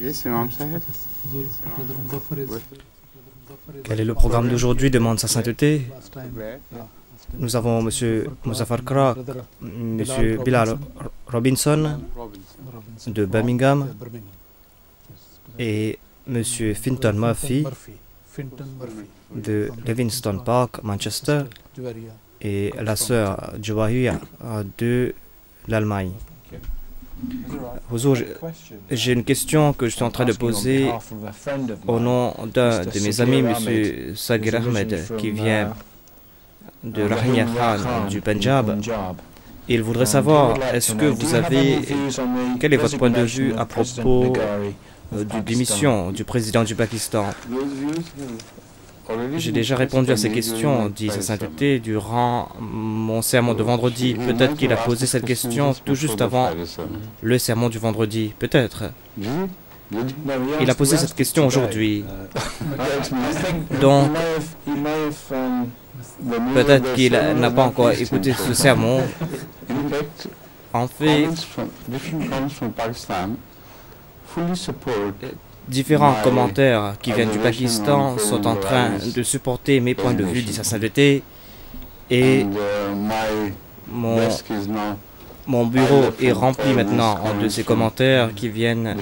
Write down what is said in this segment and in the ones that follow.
Yes, Imam Sahib. Quel est le programme d'aujourd'hui, demande sa sainteté. Nous avons M. Muzaffar Krak, M. Bilal Robinson de Birmingham et M. Finton Murphy de Livingston Park, Manchester, et la sœur Jawahia de l'Allemagne. J'ai une question que je suis en train de poser au nom d'un de mes amis, M. Sagir Ahmed, qui vient de Rahimia Khan du Punjab. Il voudrait savoir, est-ce que vous avez, quel est votre point de vue à propos de démission du président du Pakistan? J'ai déjà répondu à ces questions, dit sa sainteté, durant mon sermon de vendredi. Peut-être qu'il a posé cette question tout juste avant le sermon du vendredi. Peut-être. Il a posé cette question aujourd'hui. Donc, peut-être qu'il n'a pas encore écouté ce sermon. En fait, différents commentaires qui viennent du Pakistan sont en train de supporter mes points de vue, dit sa sainteté, et mon bureau est rempli maintenant de ces commentaires qui viennent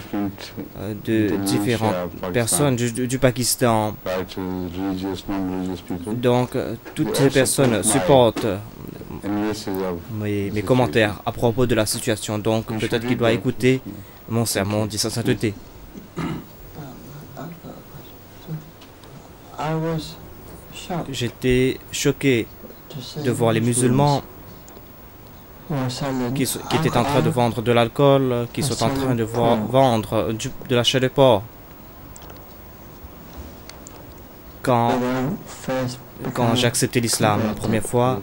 de différentes personnes du Pakistan. Donc, toutes ces personnes supportent mes commentaires à propos de la situation. Donc, peut-être qu'il doit écouter mon sermon, dit sa sainteté. J'étais choqué de voir les musulmans qui étaient en train de vendre de l'alcool, qui sont en train de vendre de la chair de porc. Quand j'ai accepté l'islam la première fois,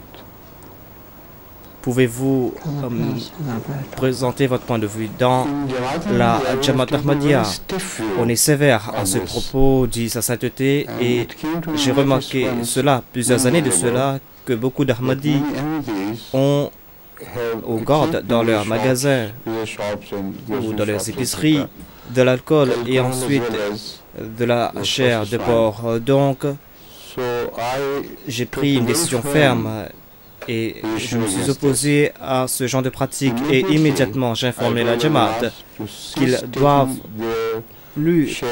pouvez-vous présenter votre point de vue? Dans la Jamaat Ahmadiyya, on est sévère à ce propos, dit sa sainteté, et j'ai remarqué cela, plusieurs années de cela, que beaucoup d'Ahmadis ont au garde dans leurs magasins ou dans leurs épiceries de l'alcool et ensuite de la chair de porc. Donc, j'ai pris une décision ferme et je me suis opposé à ce genre de pratique et immédiatement j'ai informé la Jamaat qu'ils doivent plus,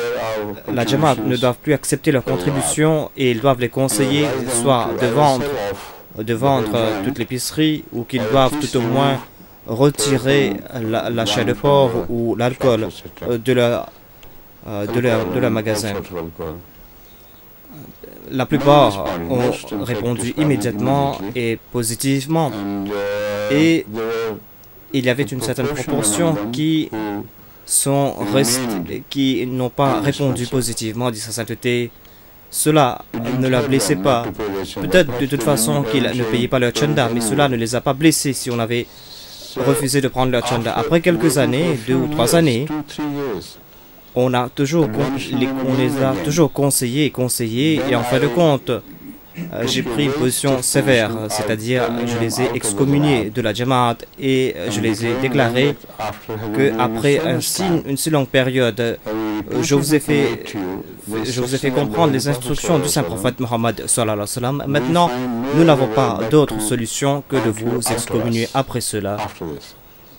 la Jamaat ne doivent plus accepter leurs contributions et ils doivent les conseiller soit de vendre toute l'épicerie ou qu'ils doivent tout au moins retirer la chair de porc ou l'alcool de leur magasin. La plupart ont répondu immédiatement et positivement. Et il y avait une certaine proportion qui n'ont pas répondu positivement, dit sa sainteté. Cela ne la blessait pas. Peut-être de toute façon qu'ils ne payaient pas leur chanda, mais cela ne les a pas blessés si on avait refusé de prendre leur chanda. Après quelques années, 2 ou 3 années, on les a toujours conseillés et en fin de compte, j'ai pris une position sévère, c'est-à-dire je les ai excommuniés de la Jamaat et je les ai déclarés qu'après une si longue période, je vous ai fait comprendre les instructions du Saint-Prophète Mohammed sallallahu alayhi wa sallam. Maintenant, nous n'avons pas d'autre solution que de vous excommunier après cela.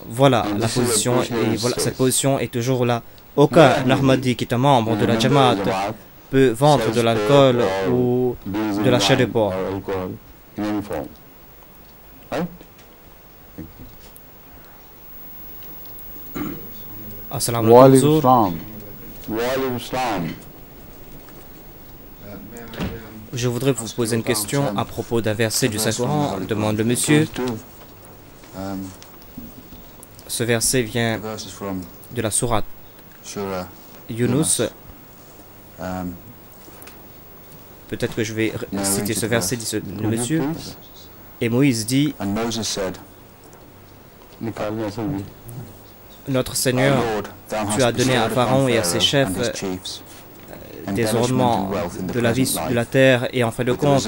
Voilà la position et voilà, cette position est toujours là. Aucun Ahmadi qui est un membre de la Jamaat peut vendre de l'alcool ou de la chair de porc. Assalamu alaikum. Je voudrais vous poser une question à propos d'un verset du Saint-Coran, demande le monsieur. Ce verset vient de la sourate Yunus. Peut-être que je vais citer ce verset, dit le monsieur. Et Moïse dit, notre Seigneur, tu as donné à Pharaon et à ses chefs des ornements de la vie de la terre et en fin de compte,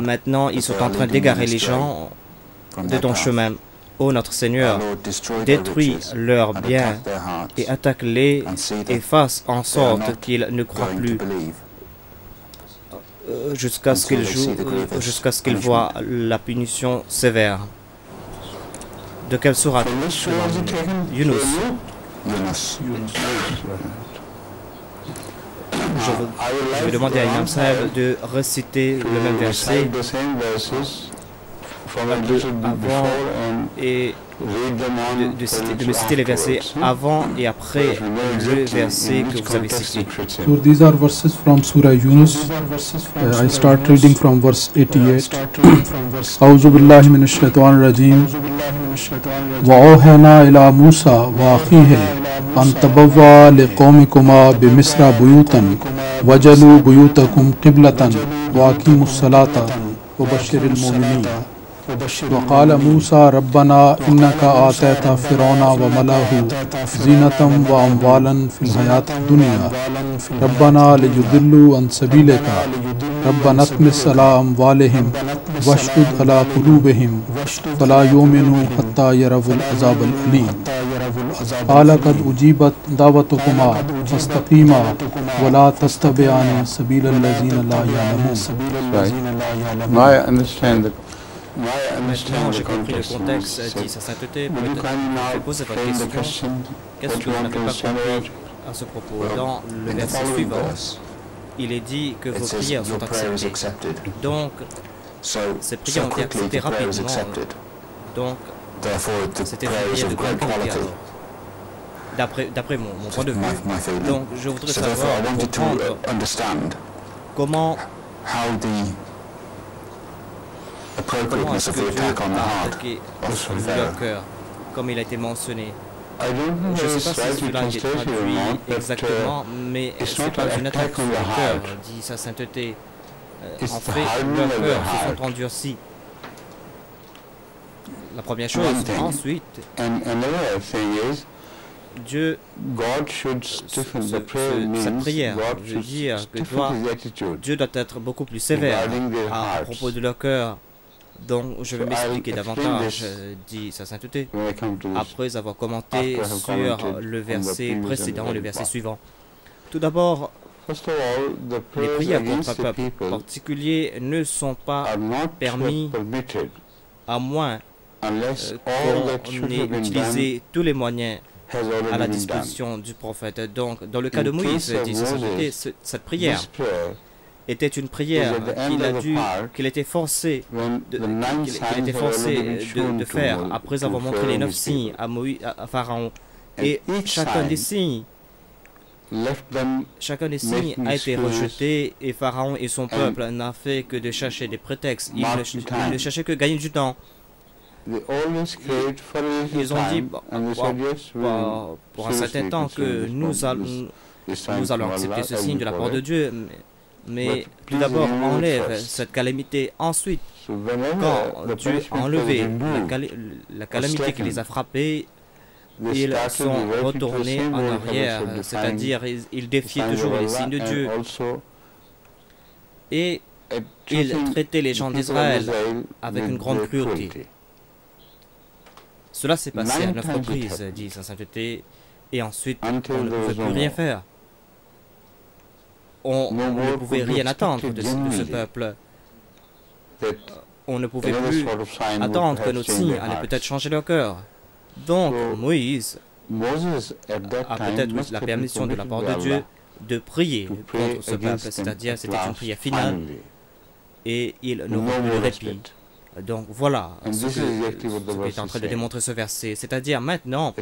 maintenant ils sont en train d'égarer les gens de ton chemin. Ô notre Seigneur, détruis leurs biens et attaque-les et fasse en sorte qu'ils ne croient plus jusqu'à ce qu'ils voient la punition sévère. De quelle sourate? Yunus. Je vais demander à Imam Saheb de reciter le même verset avant et de me citer les versets avant et après le verset que vous avez cité. So these are verses from Surah Yunus. I start reading from verse 88. أعوذ بالله من الشيطان الرجيم وأوحينا إلى موسى وأخيه أن تبوأ لقومكما بمصر بيوتا واجعلوا بيوتكم قبلة وأقيموا الصلاة وبشر المؤمنين. وقال موسى ربنا إنك آتيت فرعون وملأه زينة وأموالا في الحياة الدنيا ربنا ليضلوا عن سبيلك ربنا اطمس على أموالهم واشدد على قلوبهم فلا يؤمنوا حتى يروا العذاب الأليم. قال قد أجيبت دعوتكما فاستقيما ولا تتبعان سبيل الذين لا يعلمون. Now I understand Maintenant, j'ai compris le contexte, dit sa sainteté. Peut-être je vais poser votre question. Qu'est-ce que vous n'avez pas compris à ce propos? Dans le verset suivant, il est dit que vos prières sont acceptées. Donc, ces prières ont été acceptées rapidement. Donc, c'était une prière de grande qualité alors. D'après mon point de vue. Donc, je voudrais savoir, comprendre comment est-ce que Dieu a attaqué leur cœur, comme il a été mentionné. Je ne sais pas si cela est traduit exactement, mais ce n'est pas une attaque sur le cœur, dit sa sainteté. En fait, leurs cœurs se sont endurcis. La première chose. Ensuite, Dieu, cette prière, je veux dire que Dieu doit être beaucoup plus sévère à propos de leur cœur. Donc, je vais m'expliquer davantage, dit sa sainteté, après avoir commenté sur le verset précédent et le verset suivant. Tout d'abord, les prières contre un peuple particulier ne sont pas permis à moins qu'on ait utilisé tous les moyens à la disposition du prophète. Donc, dans le cas de Moïse, dit sa sainteté, cette prière était une prière qu'il était forcé de faire après avoir montré les 9 signes à Pharaon. Et chacun des signes a été rejeté et Pharaon et son peuple n'a fait que de chercher des prétextes. Ils ne cherchaient que gagner du temps. Ils ont dit pour un certain temps que nous allons accepter ce signe de la part de Dieu. Mais tout d'abord, enlève cette calamité. Ensuite, quand Dieu a enlevé la calamité qui les a frappés, ils sont retournés en arrière, c'est-à-dire ils défiaient toujours les signes de Dieu. Et ils traitaient les gens d'Israël avec une grande cruauté. Cela s'est passé à 9 reprises, dit sa sainteté, et ensuite on ne pouvait plus rien faire. On ne pouvait rien attendre de ce peuple. On ne pouvait plus attendre que notre signe allait peut-être changer leur cœur. Donc, Moïse a peut-être eu la permission de la part de Dieu de prier contre ce peuple, c'est-à-dire c'était une prière finale et il n'aura plus de répit. Donc voilà ce qu'est en train de démontrer ce verset, c'est-à-dire maintenant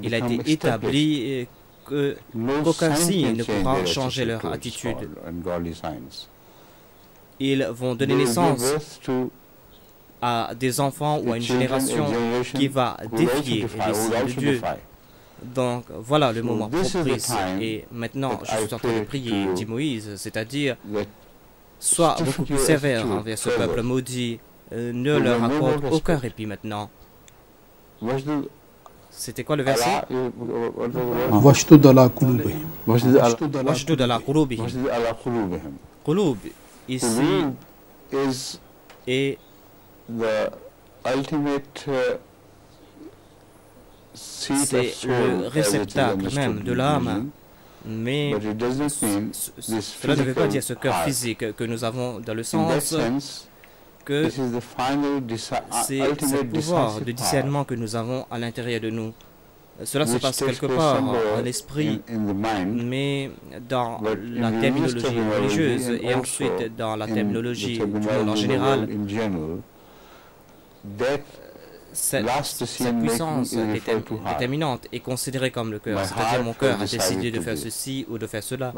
il a été établi qu'aucun signe ne pourra changer leur attitude. Ils vont donner naissance à des enfants ou à une génération qui va défier les signes de Dieu. Donc voilà le moment propice. Et maintenant, je suis en train de prier, dit Moïse, c'est-à-dire sois beaucoup plus sévère envers ce peuple maudit, ne leur accorde aucun répit maintenant. C'était quoi le verset? Washdud ala qulubihim. Washdud ala qulubihim. Qulub ici est c'est le réceptacle même de l'âme, mais cela ne veut pas dire ce cœur physique que nous avons, dans le sens que c'est ce pouvoir de discernement que nous avons à l'intérieur de nous. Cela se passe quelque part en l'esprit, mais dans la terminologie religieuse et ensuite dans la terminologie du monde en général, cette puissance déterminante est considérée comme le cœur, c'est-à-dire mon cœur a décidé de faire ceci ou de faire cela,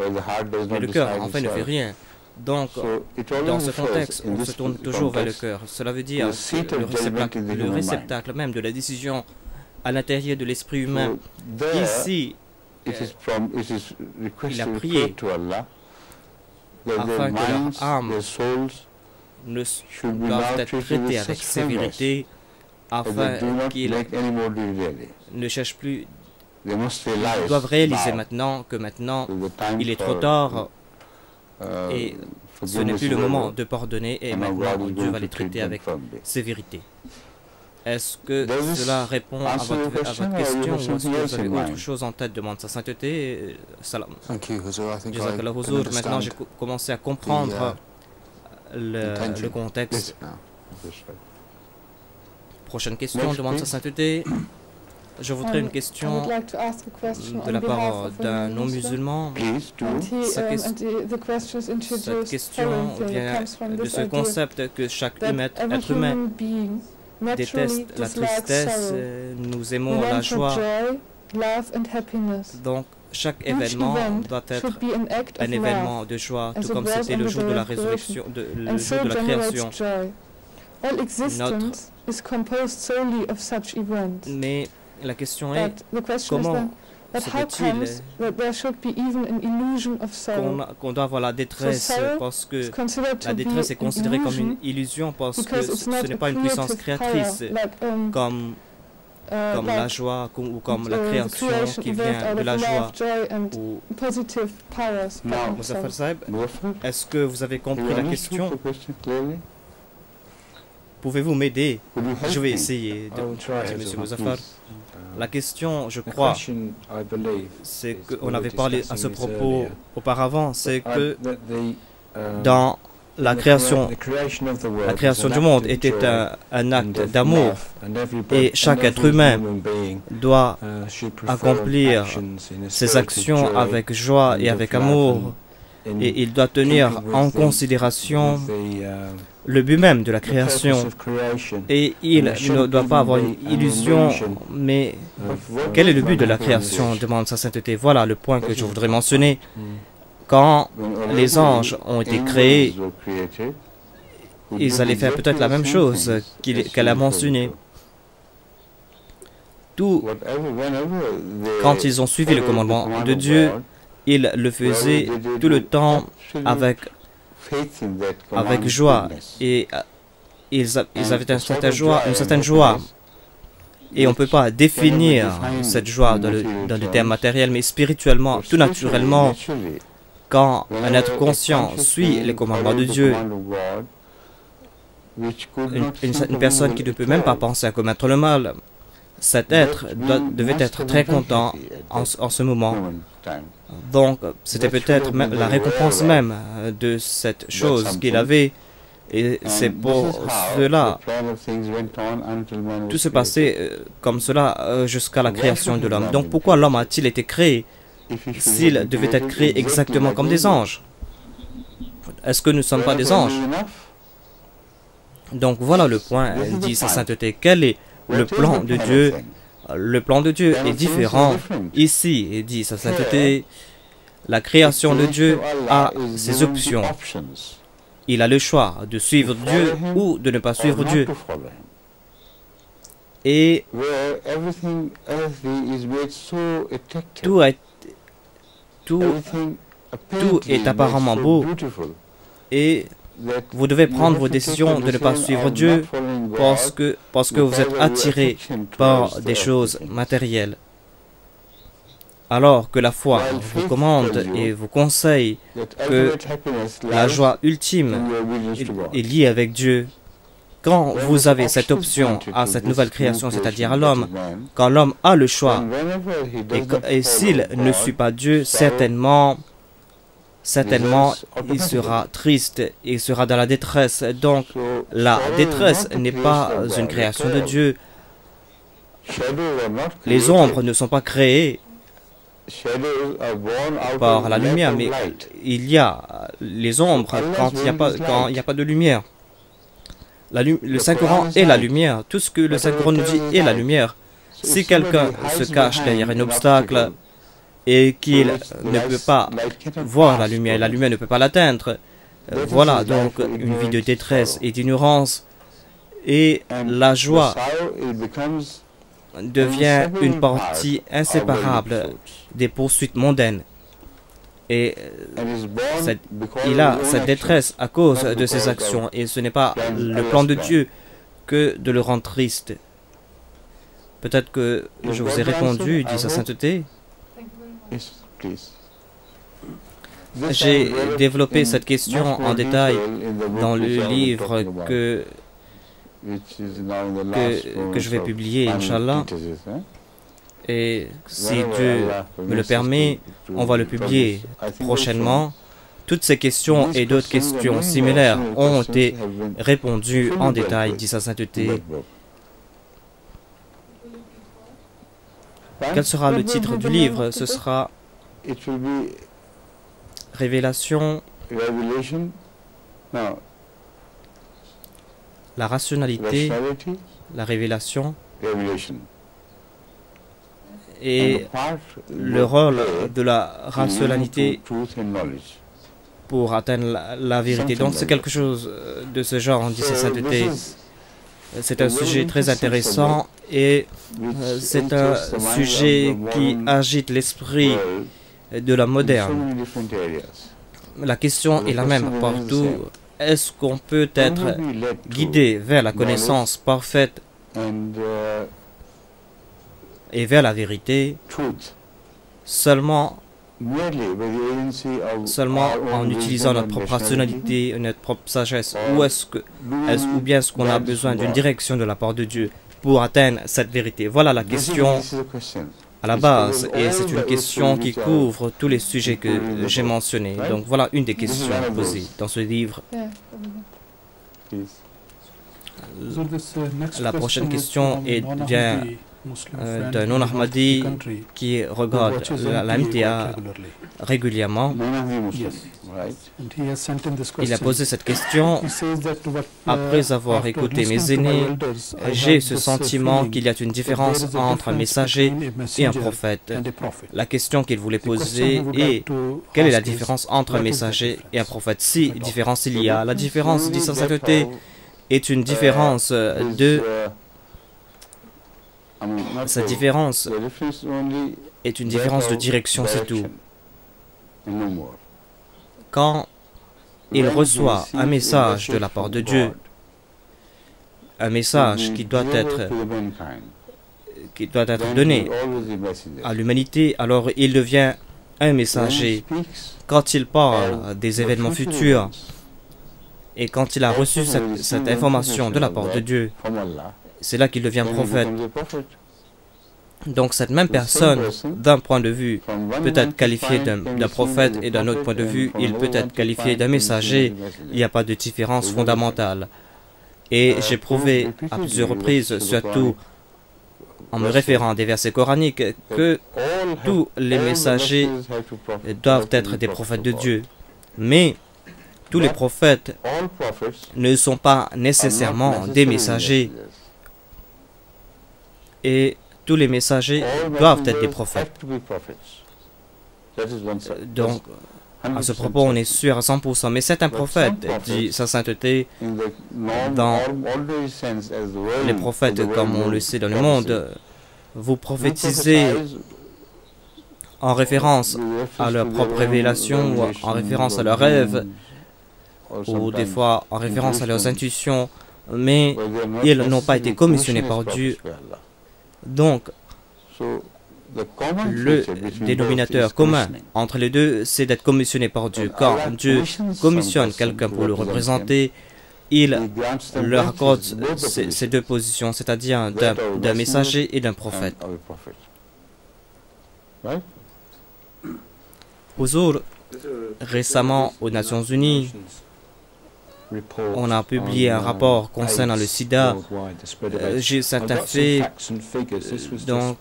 mais le cœur en fait ne fait rien. Donc, dans ce contexte, on se tourne toujours vers le cœur. Cela veut dire que le réceptacle même de la décision à l'intérieur de l'esprit humain, ici, il a prié afin que leur âme ne doivent être traitées avec sévérité, afin qu'ils ne cherchent plus. Ils doivent réaliser maintenant que maintenant, il est trop tard et ce n'est plus le moment de pardonner et maintenant Dieu va les traiter avec sévérité. Est-ce que cela répond à votre question ou est-ce que vous avez autre chose en tête? Demande sa sainteté. Salam. Jazakallah Huzour. Maintenant, j'ai commencé à comprendre le contexte. Prochaine question, demande sa sainteté. Je voudrais une question de la part d'un non-musulman. Cette question vient de ce concept que chaque être humain déteste la tristesse, nous aimons la joie. Donc, chaque événement doit être un événement de joie, tout comme c'était le jour de la résurrection, le jour de la création. Mais la question est, comment se peut-il qu'on doit avoir la détresse, parce que la détresse est considérée comme une illusion, parce que ce n'est pas une puissance créatrice, comme la joie ou comme la création qui vient de la joie. Muzaffar Sahib, est-ce que vous avez compris la question? Pouvez-vous m'aider? Je vais essayer de M. Muzaffar. La question, je crois, c'est qu'on avait parlé à ce propos auparavant, c'est que dans la création du monde était un acte d'amour et chaque être humain doit accomplir ses actions avec joie et avec amour et il doit tenir en considération le but même de la création et il ne doit pas avoir une illusion, mais quel est le but de la création? Demande sa sainteté. Voilà le point que je voudrais mentionner. Quand les anges ont été créés, ils allaient faire peut-être la même chose qu'elle a mentionné. Quand ils ont suivi le commandement de Dieu, ils le faisaient tout le temps avec joie et ils avaient une certaine joie. Et on ne peut pas définir cette joie dans des termes matériels, mais spirituellement, tout naturellement, quand un être conscient suit les commandements de Dieu, une personne qui ne peut même pas penser à commettre le mal, cet être devait être très content en ce moment. Donc, c'était peut-être la récompense même de cette chose qu'il avait. Et c'est pour cela, tout se passait comme cela jusqu'à la création de l'homme. Donc, pourquoi l'homme a-t-il été créé s'il devait être créé exactement comme des anges? Est-ce que nous ne sommes pas des anges? Donc, voilà le point, dit sa sainteté. Quel est le plan de Dieu? Le plan de Dieu est différent. Ici, dit sa sainteté, la création de Dieu a ses options. Il a le choix de suivre Dieu ou de ne pas suivre Dieu. Et tout est apparemment beau. Et vous devez prendre vos décisions de ne pas suivre Dieu parce que vous êtes attiré par des choses matérielles. Alors que la foi vous commande et vous conseille que la joie ultime est liée avec Dieu quand vous avez cette option à cette nouvelle création, c'est-à-dire à l'homme, quand l'homme a le choix, et s'il ne suit pas Dieu, certainement, il sera triste, il sera dans la détresse. Donc, la détresse n'est pas une création de Dieu. Les ombres ne sont pas créées par la lumière, mais il y a les ombres quand il n'y a pas de lumière. Le Saint-Coran est la lumière. Tout ce que le Saint-Coran nous dit est la lumière. Si quelqu'un se cache derrière un obstacle et qu'il ne peut pas voir la lumière ne peut pas l'atteindre, voilà donc une vie de détresse et d'ignorance. Et la joie devient une partie inséparable des poursuites mondaines. Et il a cette détresse à cause de ses actions. Et ce n'est pas le plan de Dieu que de le rendre triste. Peut-être que je vous ai répondu, dit sa sainteté. J'ai développé cette question en détail dans le livre que je vais publier, Inch'Allah. Et si Dieu me le permet, on va le publier prochainement. Toutes ces questions et d'autres questions similaires ont été répondues en détail, dit sa sainteté. Quel sera le titre du livre? Ce sera Révélation, la rationalité, la révélation et le rôle de la rationalité pour atteindre la vérité. Donc c'est quelque chose de ce genre, dit sa sainteté. C'est un sujet très intéressant et c'est un sujet qui agite l'esprit de la moderne. La question est la même partout. Est-ce qu'on peut être guidé vers la connaissance parfaite et vers la vérité seulement en utilisant notre propre rationalité, notre propre sagesse, ou bien est-ce qu'on a besoin d'une direction de la part de Dieu pour atteindre cette vérité? Voilà la question à la base, et c'est une question qui couvre tous les sujets que j'ai mentionnés. Donc voilà une des questions posées dans ce livre. La prochaine question vient d'un non-Ahmadi qui regarde la MTA régulièrement. Il a posé cette question. Après avoir écouté mes aînés, j'ai ce sentiment qu'il y a une différence entre un messager et un prophète. La question qu'il voulait poser est: quelle est la différence entre un messager et un prophète? Si différence il y a, la différence, dit sa sainteté, est une différence de... Cette différence est une différence de direction, c'est tout. Quand il reçoit un message de la part de Dieu, un message qui doit être donné à l'humanité, alors il devient un messager. Quand il parle des événements futurs et quand il a reçu cette information de la part de Dieu, c'est là qu'il devient prophète. Donc cette même personne, d'un point de vue, peut être qualifiée d'un prophète et d'un autre point de vue, il peut être qualifié d'un messager. Il n'y a pas de différence fondamentale. Et j'ai prouvé à plusieurs reprises, surtout en me référant à des versets coraniques, que tous les messagers doivent être des prophètes de Dieu. Mais tous les prophètes ne sont pas nécessairement des messagers. Et tous les messagers doivent être des prophètes. Donc, à ce propos, on est sûr à 100%. Mais c'est un prophète, dit sa sainteté, dans les prophètes, comme on le sait dans le monde. Vous prophétisez en référence à leur propre révélation, ou en référence à leurs rêves, ou des fois en référence à leurs intuitions, mais ils n'ont pas été commissionnés par Dieu. Donc, le dénominateur commun entre les deux, c'est d'être commissionné par Dieu. Quand Dieu commissionne quelqu'un pour le représenter, il leur accorde ces deux positions, c'est-à-dire d'un messager et d'un prophète. Huzur, récemment aux Nations Unies, on a publié un rapport concernant le sida. J'ai certains faits, donc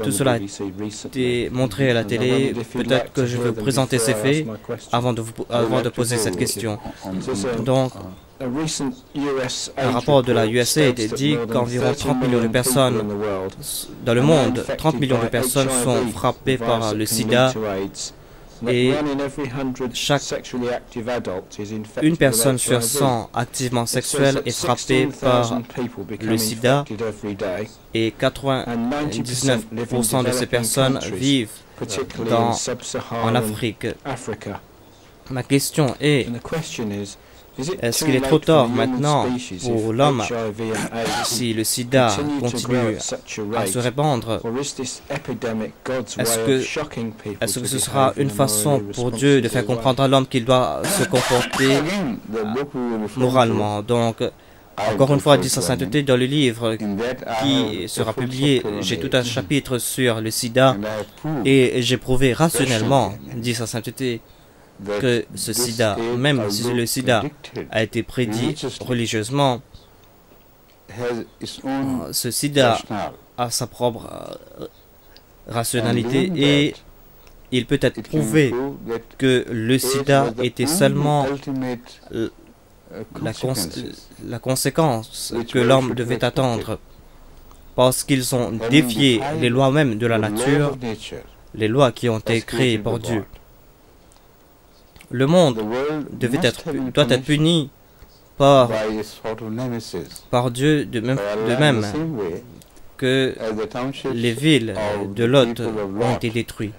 tout cela a été montré à la télé. Peut-être que je veux présenter ces faits avant de poser cette question. Donc, un rapport de la USA dit qu'environ 30 millions de personnes dans le monde, 30 millions de personnes sont frappées par le sida. Et une personne sur 100 activement sexuelle est frappée par le sida et 99% de ces personnes vivent en Afrique. Ma question est, est-ce qu'il est trop tard maintenant pour l'homme si le sida continue à se répandre? Est-ce que ce sera une façon pour Dieu de faire comprendre à l'homme qu'il doit se comporter moralement? Donc, encore une fois, dit sa sainteté dans le livre qui sera publié, j'ai tout un chapitre sur le sida et j'ai prouvé rationnellement, dit sa sainteté, que ce sida, même si le sida a été prédit religieusement, ce sida a sa propre rationalité et il peut être prouvé que le sida était seulement la conséquence que l'homme devait attendre parce qu'ils ont défié les lois même de la nature, les lois qui ont été créées par Dieu. Le monde doit être puni par Dieu de même que les villes de Lot ont été détruites.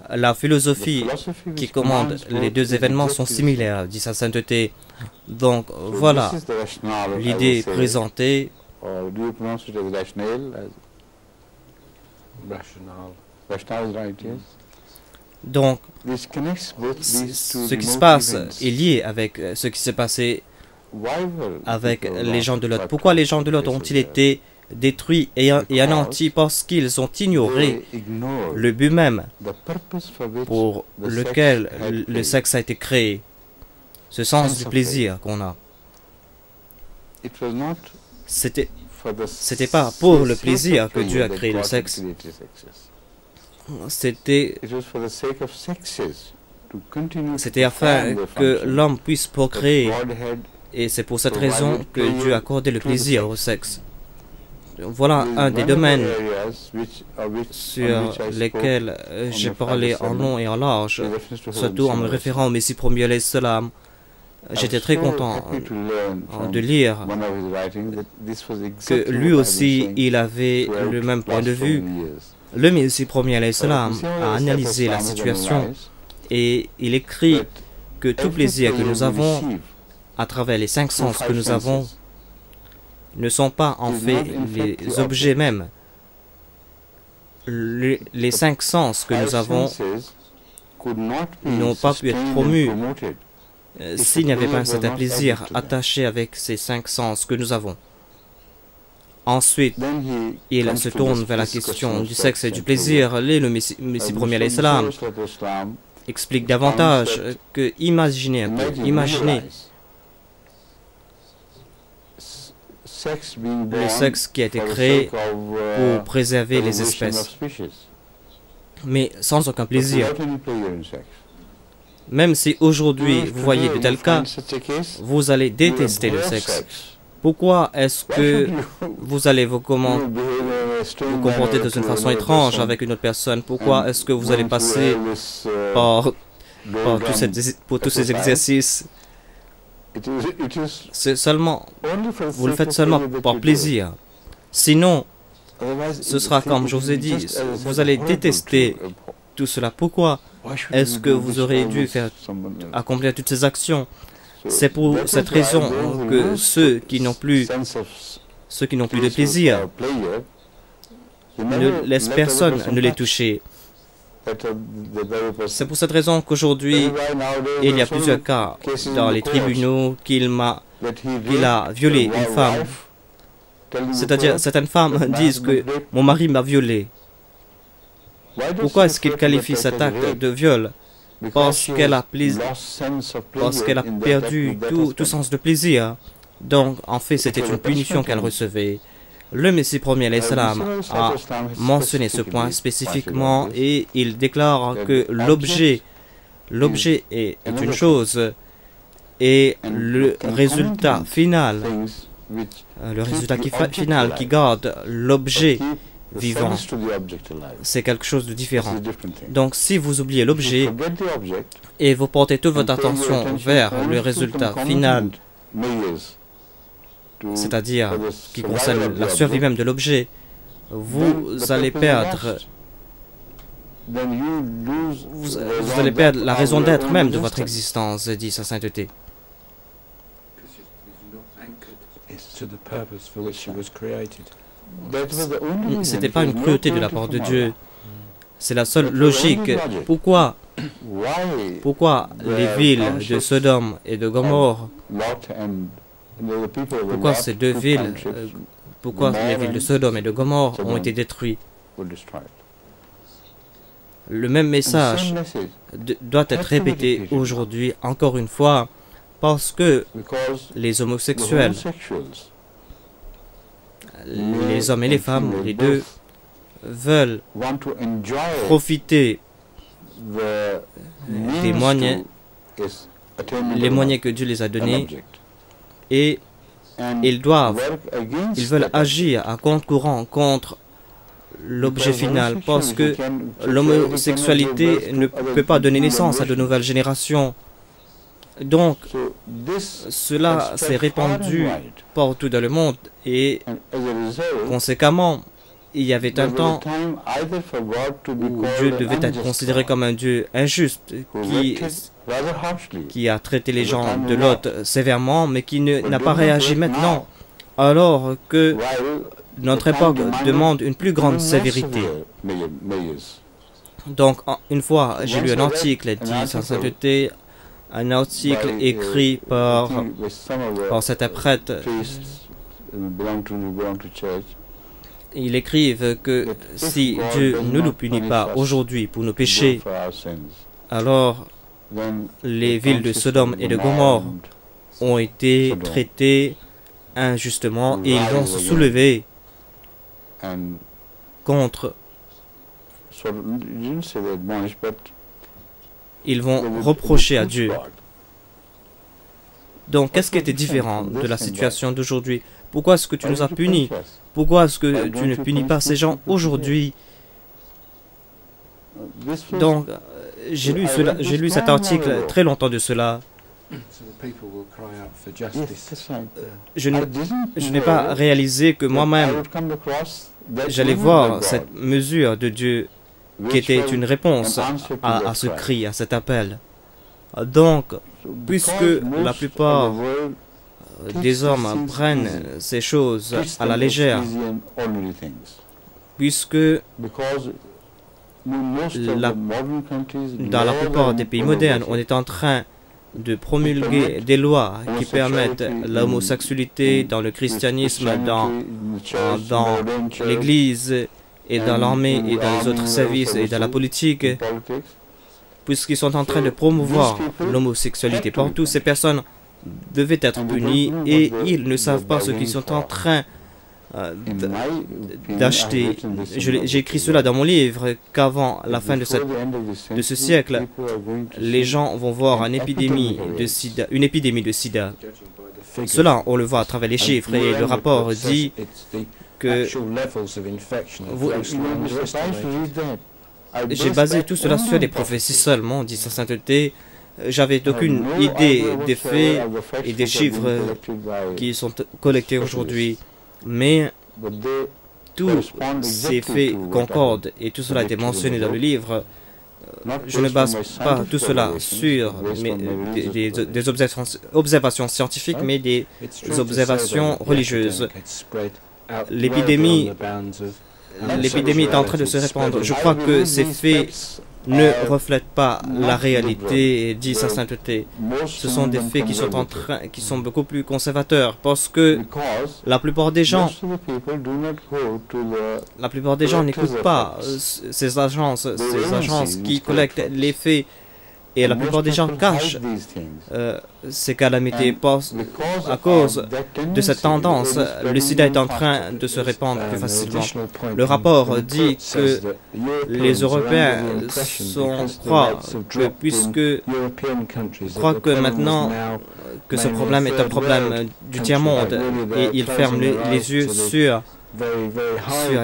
La philosophie qui commande les deux événements sont similaires, dit sa sainteté. Donc voilà l'idée présentée. Donc, ce qui se passe est lié avec ce qui s'est passé avec les gens de Lot. Pourquoi les gens de Lot ont-ils été détruits et anéantis? Parce qu'ils ont ignoré le but même pour lequel le sexe a été créé, ce sens du plaisir qu'on a. C'était pas pour le plaisir que Dieu a créé le sexe. C'était afin que l'homme puisse procréer. Et c'est pour cette raison que Dieu a accordé le plaisir au sexe. Voilà un des domaines sur lesquels j'ai parlé en long et en large, surtout en me référant au Messie premier alayhi salam. J'étais très content de lire que lui aussi, il avait le même point de vue. Le Messie premier alayhi salam a analysé la situation et il écrit que tout plaisir que nous avons à travers les 5 sens que nous avons ne sont pas en fait les objets mêmes. Les 5 sens que nous avons n'ont pas pu être promus s'il n'y avait pas un certain plaisir attaché avec ces 5 sens que nous avons. Ensuite, il se tourne vers la question du sexe et du plaisir. Le Messie premier alayhi salam explique davantage que imaginez un peu, imaginez le sexe qui a été créé pour préserver les espèces, mais sans aucun plaisir. Même si aujourd'hui vous voyez de tels cas, vous allez détester le sexe. Pourquoi est-ce que vous allez vous comporter de une façon étrange avec une autre personne? Pourquoi est-ce que vous allez passer par tous ces exercices? C'est seulement, vous le faites seulement par plaisir. Sinon, ce sera comme je vous ai dit, vous allez détester tout cela. Pourquoi est-ce que vous aurez dû accomplir toutes ces actions? C'est pour cette raison que ceux qui n'ont plus de plaisir ne laissent personne ne les toucher. C'est pour cette raison qu'aujourd'hui, il y a plusieurs cas dans les tribunaux qu'il a violé une femme. C'est-à-dire, certaines femmes disent que mon mari m'a violé. Pourquoi est-ce qu'il qualifie cet acte de viol? Parce qu'elle a perdu tout sens de plaisir. Donc, en fait, c'était une punition qu'elle recevait. Le Messie premier, alayhi salam, a mentionné ce point spécifiquement et il déclare que l'objet est une chose et le résultat final qui garde l'objet vivant, c'est quelque chose de différent. Donc si vous oubliez l'objet et vous portez toute votre attention vers le résultat final, c'est-à-dire qui concerne la survie même de l'objet, vous allez perdre la raison d'être même de votre existence, dit sa sainteté. Ce n'était pas une cruauté de la part de Dieu. C'est la seule logique. Pourquoi les villes de Sodome et de Gomorrhe, pourquoi ces deux villes, pourquoi les villes de Sodome et de Gomorrhe ont été détruites? Le même message doit être répété aujourd'hui encore une fois parce que les homosexuels, les hommes et les femmes, les deux, veulent profiter des moyens, les moyens que Dieu les a donnés, et ils veulent agir à contre-courant contre l'objet final, parce que l'homosexualité ne peut pas donner naissance à de nouvelles générations. Donc, cela s'est répandu partout dans le monde et, conséquemment, il y avait un temps où Dieu devait être considéré comme un Dieu injuste qui a traité les gens de l'autre sévèrement, mais qui n'a pas réagi maintenant, alors que notre époque demande une plus grande sévérité. Donc, une fois, j'ai lu un article, dit sa sainteté, un article écrit par cet prêtre. Ils écrivent que si Dieu ne nous punit pas aujourd'hui pour nos péchés, alors les villes de Sodome et de Gomorrhe ont été traitées injustement et ils vont se soulever contre. Ils vont reprocher à Dieu. Donc, qu'est-ce qui était différent de la situation d'aujourd'hui? Pourquoi est-ce que tu nous as punis? Pourquoi est-ce que tu ne punis pas ces gens aujourd'hui? Donc, j'ai lu cet article très longtemps de cela. Je n'ai pas réalisé que moi-même, j'allais voir cette mesure de Dieu qui était une réponse à ce cri, à cet appel. Donc, puisque la plupart des hommes prennent ces choses à la légère, puisque dans la plupart des pays modernes, on est en train de promulguer des lois qui permettent l'homosexualité dans le christianisme, dans l'Église et dans l'armée et dans les autres services et dans la politique, puisqu'ils sont en train de promouvoir l'homosexualité partout, ces personnes devaient être punies et ils ne savent pas ce qu'ils sont en train d'acheter. J'ai écrit cela dans mon livre, qu'avant la fin de ce siècle, les gens vont voir une épidémie de sida. Cela, on le voit à travers les chiffres et le rapport dit que j'ai basé tout cela sur des prophéties seulement, dit sa sainteté. J'avais aucune idée des faits et des chiffres qui sont collectés aujourd'hui. Mais tous ces faits concordent et tout cela a été mentionné dans le livre. Je ne base pas tout cela sur des observations scientifiques, mais des observations religieuses. L'épidémie est en train de se répandre. Je crois que ces faits ne reflètent pas la réalité, dit sa sainteté. Ce sont des faits qui sont beaucoup plus conservateurs, parce que la plupart des gens n'écoutent pas ces agences qui collectent les faits, et la plupart des gens cachent ces calamités à cause de cette tendance. Le sida est en train de se répandre plus facilement. Le rapport dit que les Européens croient que maintenant que ce problème est un problème du tiers-monde, et ils ferment les yeux sur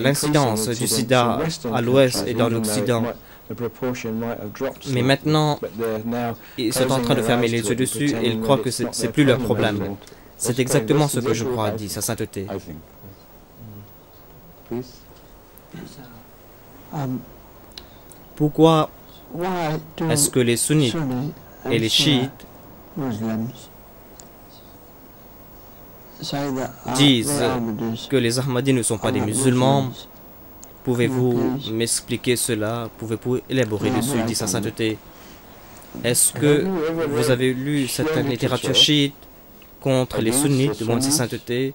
l'incidence du sida à l'ouest et dans l'Occident. Mais maintenant, ils sont en train de fermer les yeux dessus et ils croient que ce n'est plus leur problème. C'est exactement ce que je crois, dit sa sainteté. Pourquoi est-ce que les sunnites et les chiites disent que les Ahmadis ne sont pas des musulmans? Pouvez-vous m'expliquer cela? Pouvez-vous élaborer dessus, dit sa sainteté? Est-ce que vous avez lu cette littérature chiite contre les sunnites, demande sa sainteté?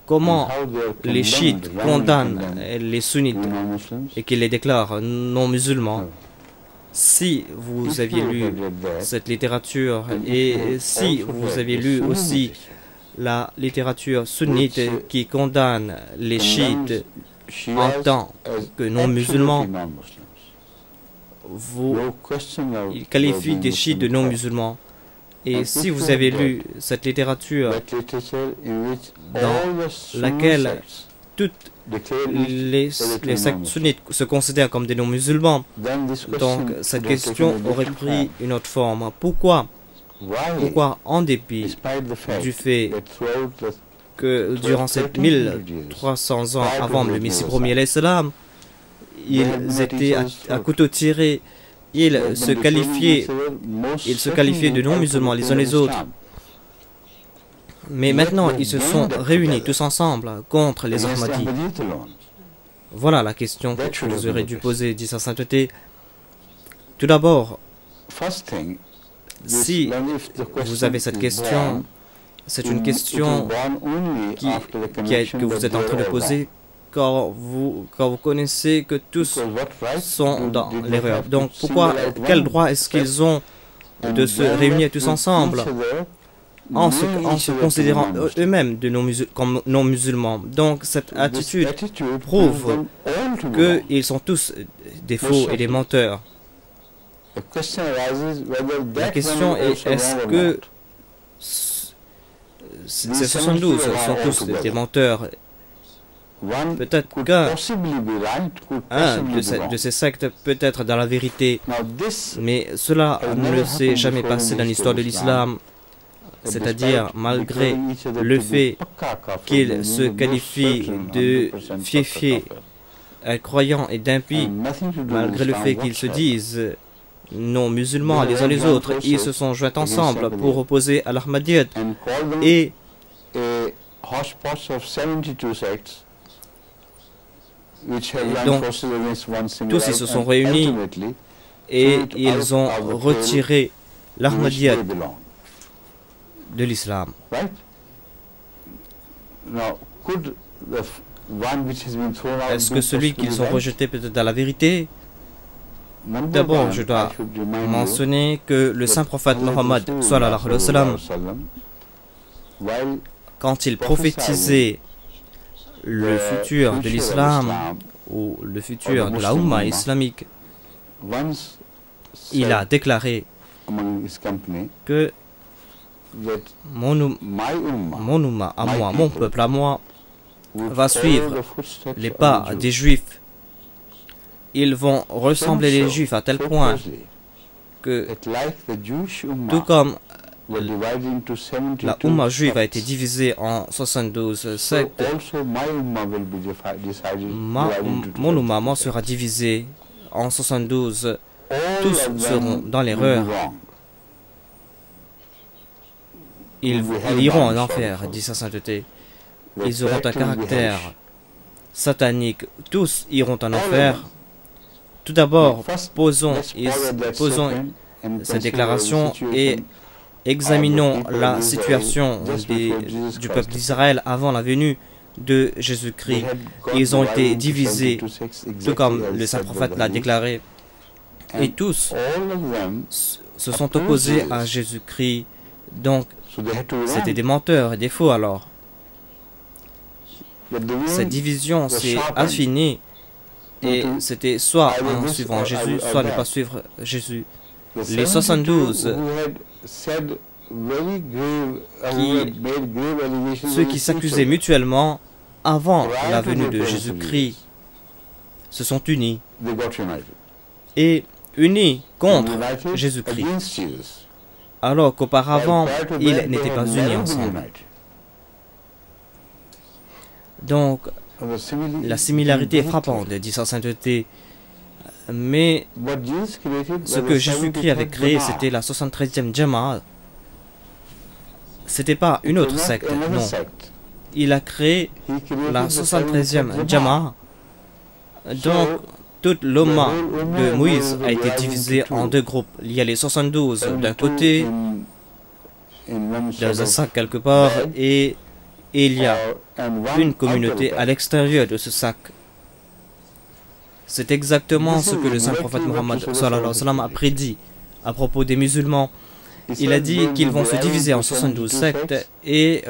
Comment les chiites condamnent les sunnites et qu'ils les déclarent non musulmans? Si vous aviez lu cette littérature, et si vous aviez lu aussi la littérature sunnite qui condamne les chiites en tant que non-musulmans, il qualifie des chiites de non-musulmans. Et si vous avez lu cette littérature dans laquelle toutes les sectes sunnites se considèrent comme des non-musulmans, donc cette question aurait pris une autre forme. Pourquoi, en dépit du fait que durant ces 1300 ans avant le Messie premier l'Islam, ils étaient à couteau tiré, ils se qualifiaient de non-musulmans les uns les autres. Mais maintenant, ils se sont réunis tous ensemble contre les Ahmadis. Voilà la question que vous aurez dû poser, dit sa sainteté. Tout d'abord, si vous avez cette question, c'est une question que vous êtes en train de poser quand vous connaissez que tous sont dans l'erreur. Donc, quel droit est-ce qu'ils ont de se réunir tous ensemble en se considérant eux-mêmes comme non-musulmans? Donc, cette attitude prouve qu'ils sont tous des faux et des menteurs. La question est, est-ce que ces 72 sont tous des menteurs? Peut-être qu'un de ces sectes peut être dans la vérité, mais cela ne s'est jamais passé dans l'histoire de l'islam. C'est-à-dire, malgré le fait qu'ils se qualifient de fiefs, incroyants et d'impies, malgré le fait qu'ils se disent non musulmans les uns les autres, ils se sont joints ensemble pour opposer à l'Ahmadiyyat. Et donc, tous ils se sont réunis et ils ont retiré l'Ahmadiyyat de l'islam. Est-ce que celui qu'ils ont rejeté peut être dans la vérité? D'abord, je dois mentionner que le saint prophète Mohammed, sallallahu alayhi wa sallam, quand il prophétisait le futur de l'islam ou le futur de la Ummah islamique, il a déclaré que mon Ummah à moi, mon peuple à moi, va suivre les pas des Juifs. Ils vont ressembler les Juifs à tel point que, tout comme la Ummah juive a été divisée en 72 sectes, mon Ummah moi sera divisée en 72. Tous seront dans l'erreur. Ils iront en enfer, dit sa sainteté. Ils auront un caractère satanique. Tous iront en enfer. Tout d'abord, posons cette déclaration et examinons la situation du peuple d'Israël avant la venue de Jésus-Christ. Ils ont été divisés, tout comme le saint prophète l'a déclaré, et tous se sont opposés à Jésus-Christ. Donc, c'était des menteurs et des faux alors. Cette division s'est affinée et c'était soit en suivant Jésus, soit ne pas suivre Jésus. Les 72 ceux qui s'accusaient mutuellement avant la venue de Jésus-Christ se sont unis et unis contre Jésus-Christ, alors qu'auparavant, ils n'étaient pas unis ensemble. Donc, la similarité est frappante, dit sa sainteté. Mais ce que Jésus-Christ avait créé, c'était la 73e Jama'a. C'était pas une autre secte, non. Il a créé la 73e Jama'a. Donc, toute l'Omma de Moïse a été divisée en deux groupes. Il y a les 72 d'un côté, dans un sac quelque part, et il y a une communauté à l'extérieur de ce sac. C'est exactement ce que le saint prophète Mohammed a prédit à propos des musulmans. Il a dit qu'ils vont se diviser en 72 sectes et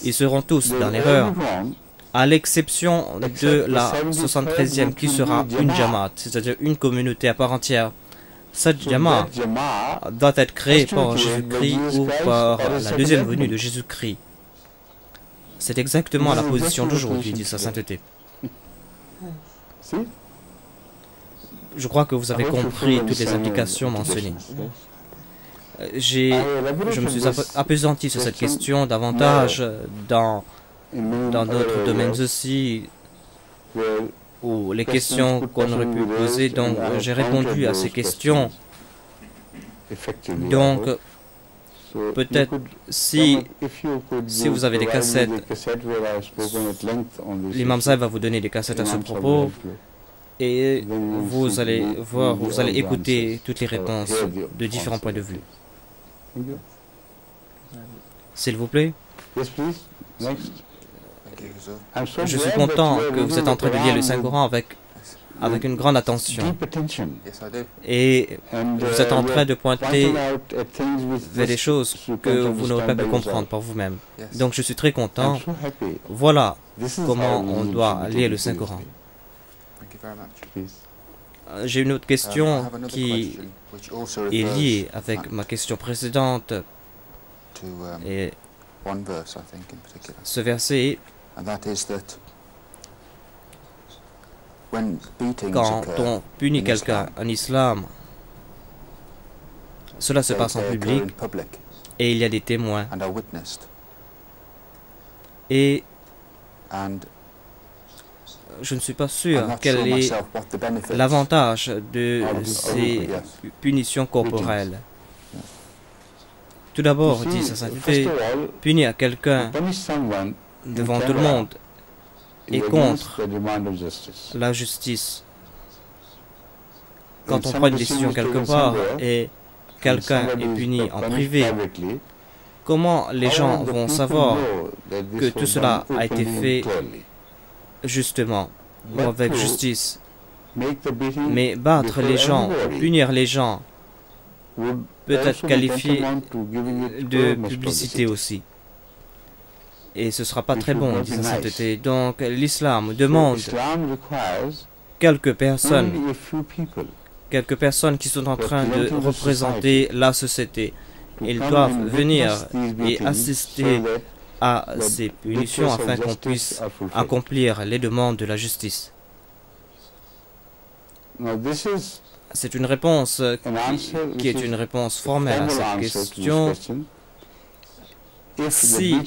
ils seront tous dans l'erreur, à l'exception de la 73e qui sera une Jamaat, c'est-à-dire une communauté à part entière. Cette Jamaat doit être créée par Jésus-Christ ou par la deuxième venue de Jésus-Christ. C'est exactement la position d'aujourd'hui, dit sa sainteté. Je crois que vous avez compris toutes les implications mentionnées. Je me suis appesanti sur cette question davantage dans d'autres domaines aussi, ou les questions qu'on aurait pu poser. Donc, j'ai répondu à ces questions. Donc, peut-être si vous avez des cassettes, l'imam Saïd va vous donner des cassettes à ce propos et vous allez voir, vous allez écouter toutes les réponses de différents points de vue. S'il vous plaît. Je suis content que vous êtes en train de lire le Saint-Coran avec une grande attention. Et vous êtes en train de pointer vers des choses que vous n'aurez pas pu comprendre par vous-même. Donc je suis très content. Voilà comment on doit lire le Saint-Coran. J'ai une autre question qui est liée avec ma question précédente. Et ce verset, quand on punit quelqu'un en islam, cela se passe en public et il y a des témoins. Et je ne suis pas sûr quel est l'avantage de ces punitions corporelles. Tout d'abord, dit sa sainteté, punir quelqu'un devant tout le monde est contre la justice. Quand on prend une décision quelque part et quelqu'un est puni en privé, comment les gens vont savoir que tout cela a été fait justement ou avec justice? Mais battre les gens, punir les gens, peut être qualifié de publicité aussi. Et ce ne sera pas très bon, dit sa sainteté. Donc l'islam demande quelques personnes qui sont en train de représenter la société. Ils doivent venir et assister à ces punitions afin qu'on puisse accomplir les demandes de la justice. C'est une réponse qui est une réponse formelle à cette question. Si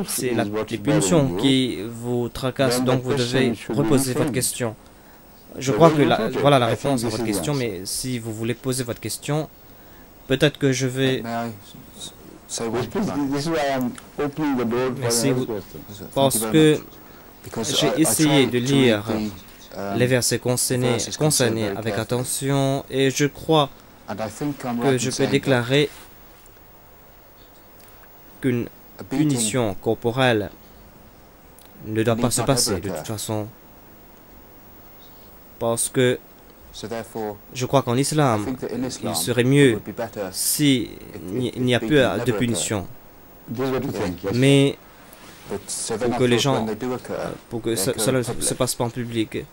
c'est les punitions qui vous tracassent, donc vous devez reposer votre question. Je crois que voilà la réponse à votre question, mais si vous voulez poser votre question, peut-être que je vais... Merci, parce que j'ai essayé de lire les versets concernés avec attention et je crois que je peux déclarer qu'une punition corporelle ne doit pas se passer de toute façon. Parce que je crois qu'en islam, il serait mieux s'il n'y a plus de punition. Mais pour que les gens, pour que cela ne se passe pas en public,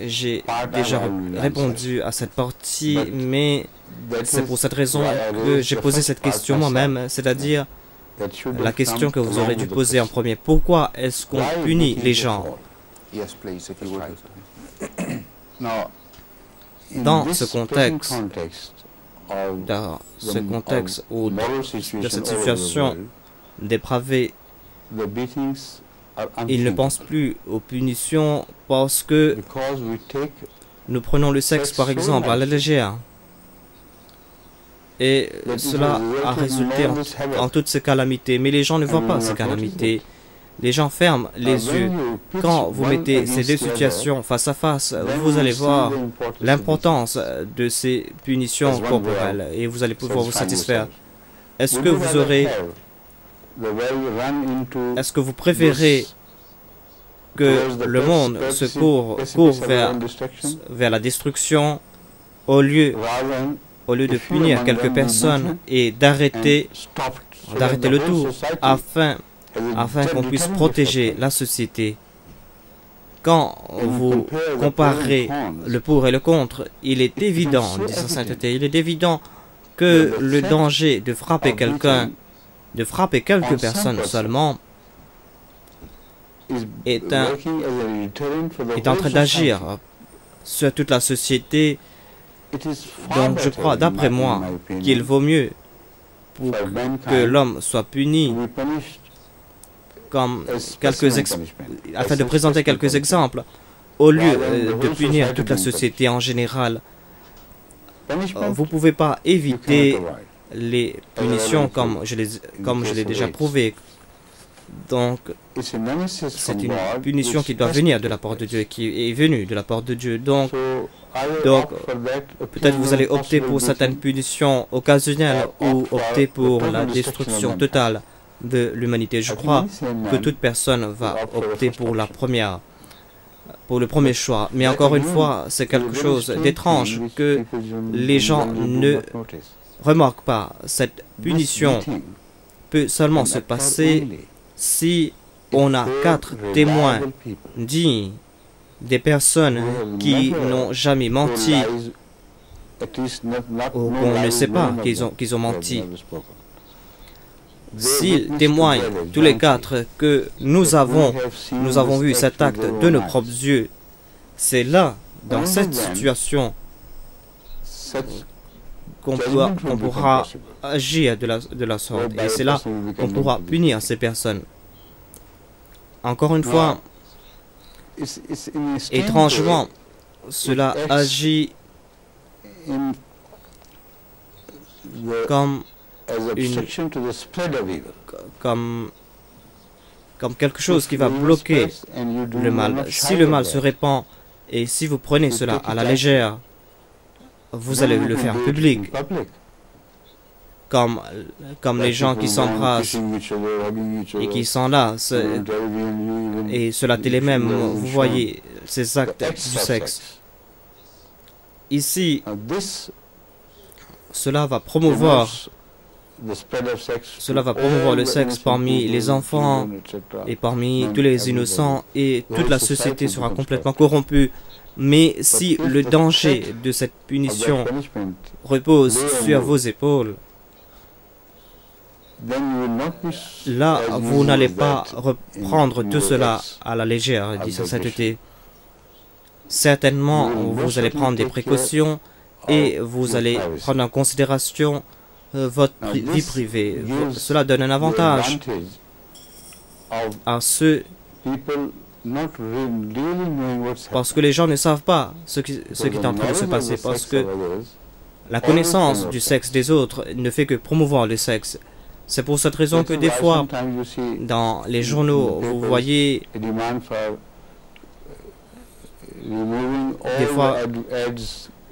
j'ai déjà répondu à cette partie, mais c'est pour cette raison que j'ai posé cette question moi-même, c'est-à-dire la question que vous aurez dû poser en premier. Pourquoi est-ce qu'on punit les gens? Dans ce contexte ou de cette situation dépravée, ils ne pensent plus aux punitions parce que nous prenons le sexe par exemple à la légère. Et cela a résulté en toutes ces calamités. Mais les gens ne voient pas ces calamités. Les gens ferment les yeux. Quand vous mettez ces deux situations face à face, vous allez voir l'importance de ces punitions corporelles et vous allez pouvoir vous satisfaire. Est-ce que vous préférez que le monde se court vers la destruction au lieu de punir quelques personnes et d'arrêter le tout afin qu'on puisse protéger la société? Quand vous comparez le pour et le contre, il est évident, dit sa sainteté, il est évident que le danger de frapper quelqu'un, de frapper quelques personnes seulement, est en train d'agir sur toute la société. Donc je crois, d'après moi, qu'il vaut mieux pour que l'homme soit puni comme afin de présenter quelques exemples, au lieu de punir toute la société en général. Vous ne pouvez pas éviter les punitions comme je l'ai déjà prouvé. Donc, c'est une punition qui doit venir de la part de Dieu et qui est venue de la part de Dieu. Donc peut-être vous allez opter pour certaines punitions occasionnelles ou opter pour la destruction totale de l'humanité. Je crois que toute personne va opter pour le premier choix. Mais encore une fois, c'est quelque chose d'étrange que les gens ne remarquent pas. Cette punition peut seulement se passer si on a 4 témoins dignes, des personnes qui n'ont jamais menti ou qu'on ne sait pas qu'ils ont menti. S'ils témoignent tous les 4 que nous avons vu cet acte de nos propres yeux, c'est là, dans cette situation, qu'on pourra agir de la sorte. Et c'est là qu'on pourra punir ces personnes. Encore une fois, étrangement, cela agit comme quelque chose qui va bloquer le mal. Si le mal se répand et si vous prenez cela à la légère, vous allez le faire public. Comme les gens qui s'embrassent et qui s'enlacent, et sur la télé même, vous voyez ces actes du sexe. Ici, cela va promouvoir le sexe parmi les enfants et parmi tous les innocents, et toute la société sera complètement corrompue. Mais si le danger de cette punition repose sur vos épaules, là, vous n'allez pas reprendre tout cela à la légère, dit sa sainteté. Certainement, vous allez prendre des précautions et vous allez prendre en considération votre vie privée. Cela donne un avantage à ceux, parce que les gens ne savent pas ce qui est en train de se passer, parce que la connaissance du sexe des autres ne fait que promouvoir le sexe. C'est pour cette raison que des fois, dans les journaux, vous voyez des fois,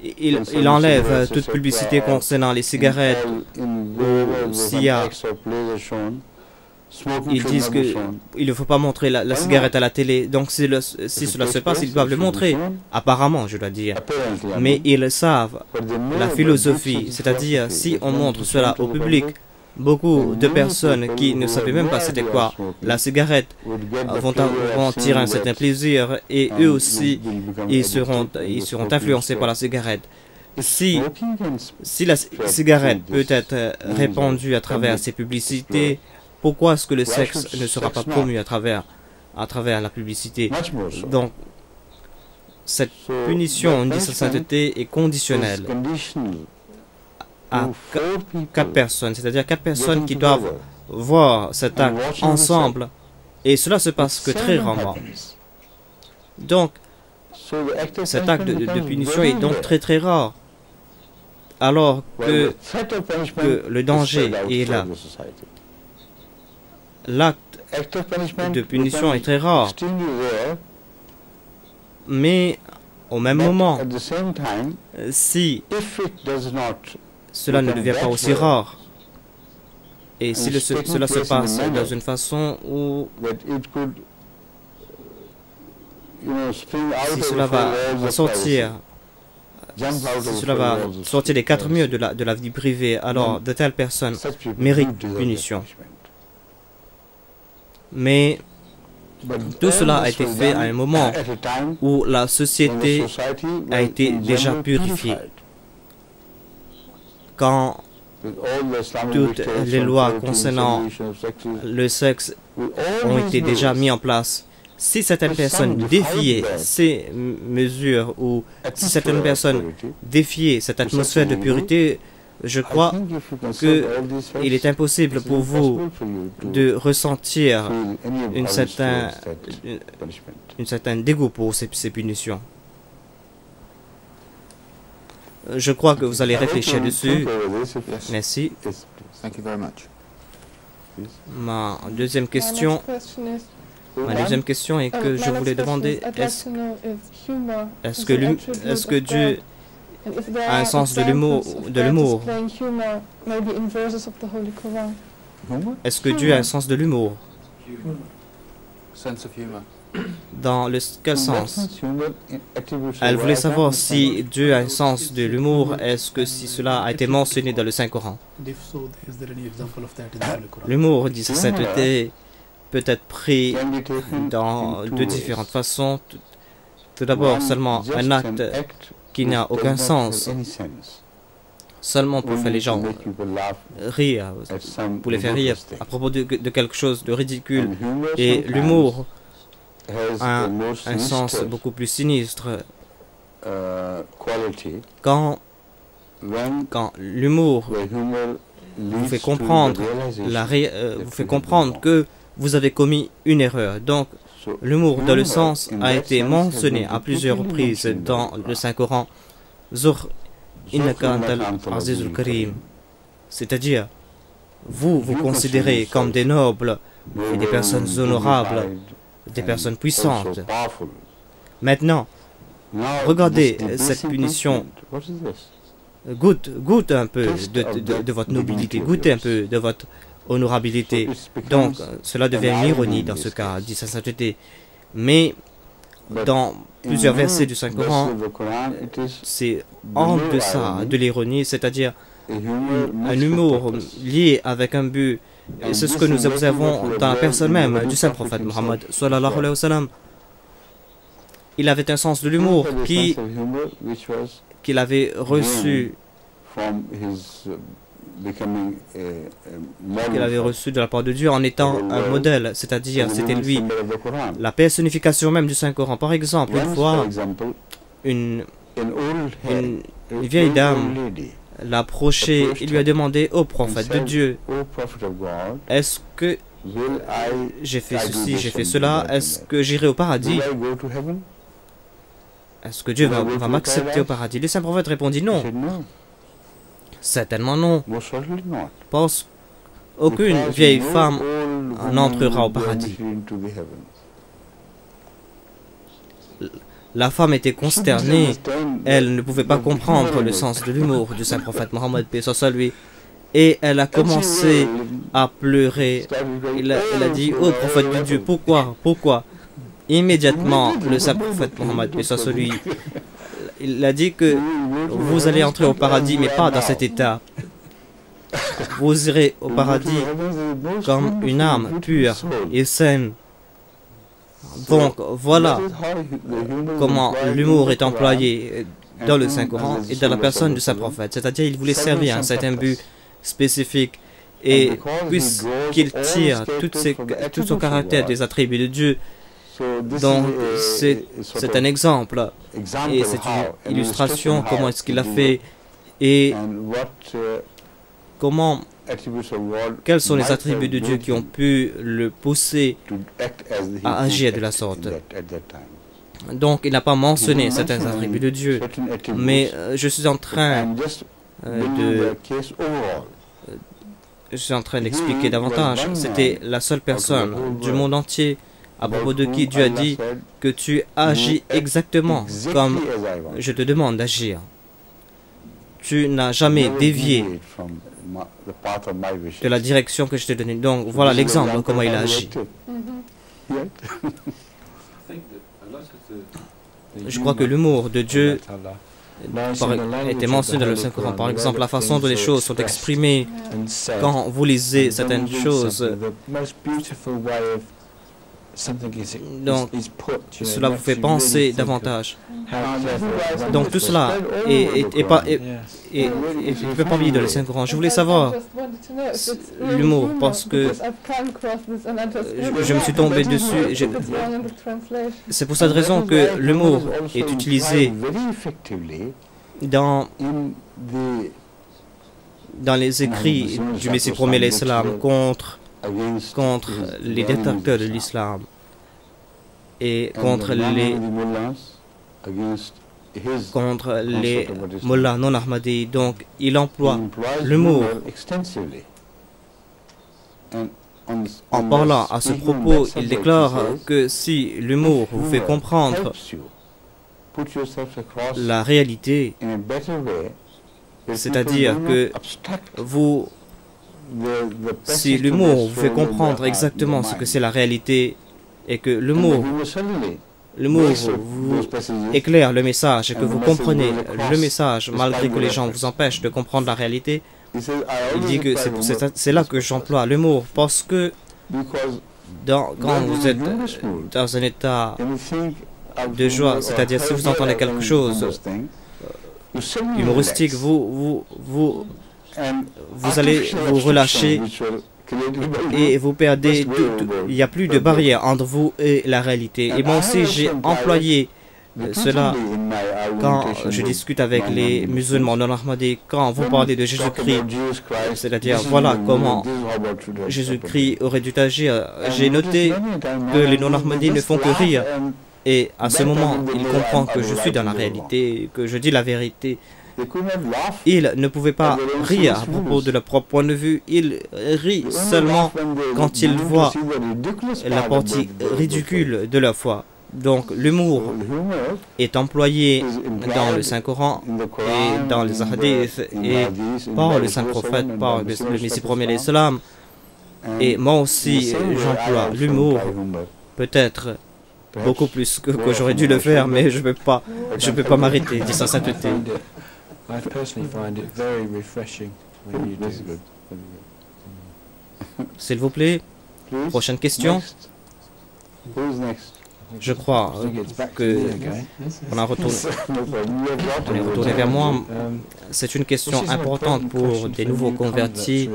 il enlève toute publicité concernant les cigarettes, ou s'il y a... Ils disent qu'il ne faut pas montrer la cigarette à la télé. Donc si cela se passe, ils doivent le montrer. Apparemment, je dois dire. Mais ils savent la philosophie. C'est-à-dire, si on montre cela au public, beaucoup de personnes qui ne savaient même pas c'était quoi la cigarette vont tirer un certain plaisir. Et eux aussi, ils seront influencés par la cigarette. Si la cigarette peut être répandue à travers ces publicités, pourquoi est-ce que le sexe ne sera pas promu à travers la publicité? Donc, cette punition, on dit sa sainteté, est conditionnelle à 4 personnes, c'est-à-dire 4 personnes qui doivent voir cet acte ensemble, et cela se passe que très rarement. Donc, cet acte de punition est donc très très rare, alors que le danger est là. L'acte de punition est très rare, mais au même moment, si cela ne devient pas aussi rare, et si cela se passe dans une façon où si cela va sortir des 4 murs de la vie privée, alors de telles personnes méritent punition. Mais tout cela a été fait à un moment où la société a été déjà purifiée. Quand toutes les lois concernant le sexe ont été déjà mises en place, si certaines personnes défiaient ces mesures ou si certaines personnes défiaient cette atmosphère de pureté, je crois qu'il est impossible pour vous de ressentir un certain dégoût pour ces punitions. Je crois que vous allez réfléchir dessus. Merci. Ma deuxième question est que je voulais demander, est-ce que Dieu a un sens de l'humour? Est-ce que Dieu a un sens de l'humour? Dans quel sens? Elle voulait savoir si Dieu a un sens de l'humour. Est-ce que si cela a été mentionné dans le Saint-Coran? L'humour, dit sa sainteté, peut être pris dans de différentes façons. Tout d'abord, seulement un acte qui n'a aucun sens, seulement pour faire les gens rire, pour les faire rire à propos de quelque chose de ridicule. Et l'humour a un sens beaucoup plus sinistre. Quand l'humour vous fait comprendre que vous avez commis une erreur. Donc, l'humour dans le sens a été mentionné à plusieurs reprises dans le Saint-Coran. Zur innaka antal azizul karim. C'est-à-dire, vous considérez comme des nobles et des personnes honorables, des personnes puissantes. Maintenant, regardez cette punition. Goûte un peu de votre nobilité, goûtez un peu de votre honorabilité. Donc, cela devient une ironie dans ce cas, dit sa sainteté. Mais, dans plusieurs versets du Saint-Coran, c'est en deçà de l'ironie, c'est-à-dire un humour lié avec un but. Et c'est ce que nous observons dans la personne même du Saint-Prophète Mohammed sallallahu alayhi wa sallam. Il avait un sens de l'humour qu'il avait reçu de la part de Dieu en étant un modèle, c'est-à-dire c'était lui, la personnification même du Saint-Coran. Par exemple, une fois, une vieille dame l'a approché et lui a demandé au prophète de Dieu, est-ce que j'ai fait ceci, j'ai fait cela, est-ce que j'irai au paradis? Est-ce que Dieu va m'accepter au paradis? Le saint prophète répondit non. Certainement non. Parce qu'aucune vieille femme n'entrera au paradis. La femme était consternée, elle ne pouvait pas comprendre le sens de l'humour du saint prophète Mohammed, paix soit sur lui, et elle a commencé à pleurer. Elle a dit, oh prophète de Dieu, pourquoi? Immédiatement, le saint prophète Mohammed, paix soit sur lui, il a dit que vous allez entrer au paradis, mais pas dans cet état. Vous irez au paradis comme une âme pure et saine. Donc voilà comment l'humour est employé dans le Saint-Coran et dans la personne du Saint-Prophète. C'est-à-dire il voulait servir un certain but spécifique. Et puisqu'il tire tout son caractère des attributs de Dieu, donc c'est un exemple. Et c'est une illustration comment est-ce qu'il a fait et quels sont les attributs de Dieu qui ont pu le pousser à agir de la sorte. Donc, il n'a pas mentionné certains attributs de Dieu, mais je suis en train d'expliquer davantage. C'était la seule personne du monde entier à propos de qui Dieu a dit que tu agis exactement comme je te demande d'agir. Tu n'as jamais dévié de la direction que je t'ai donnée. Donc voilà l'exemple de comment il a agi. Je crois que l'humour de Dieu était mentionné dans le Saint-Coran. Par exemple, la façon dont les choses sont exprimées quand vous lisez certaines choses. Donc, cela vous fait penser davantage. Donc, tout cela est je ne peux pas oublier dans le Saint-Coran. Je voulais savoir l'humour parce que je me suis tombé dessus. C'est pour cette raison que l'humour est utilisé dans les écrits du Messie premier l'Islam contre les détracteurs de l'islam et contre les mullahs non ahmadis. Donc, il emploie l'humour. En parlant à ce propos, il déclare que si l'humour vous fait comprendre la réalité, c'est-à-dire que si l'humour vous fait comprendre exactement ce que c'est la réalité et que l'humour vous éclaire le message et que vous comprenez le message malgré que les gens vous empêchent de comprendre la réalité, il dit que c'est là que j'emploie l'humour parce que quand vous êtes dans un état de joie, c'est-à-dire si vous entendez quelque chose humoristique, vous allez vous relâcher et vous perdez il n'y a plus de barrière entre vous et la réalité. Et moi aussi j'ai employé cela quand je discute avec les musulmans non ahmadis, quand vous parlez de Jésus-Christ, c'est-à-dire voilà comment Jésus-Christ aurait dû agir. J'ai noté que les non ahmadis ne font que rire et à ce moment il comprend que je suis dans la réalité, que je dis la vérité. Ils ne pouvaient pas rire à propos de leur propre point de vue. Ils rient seulement quand ils voient la partie ridicule de leur foi. Donc l'humour est employé dans le Saint-Coran et dans les hadiths et par le Saint-Prophète, par le Messie premier l'Islam. Et moi aussi j'emploie l'humour, peut-être beaucoup plus que j'aurais dû le faire, mais je ne peux pas m'arrêter, dit sa sainteté. S'il vous plaît, prochaine question. Je crois que on est retourné vers moi. C'est une question importante pour des nouveaux convertis.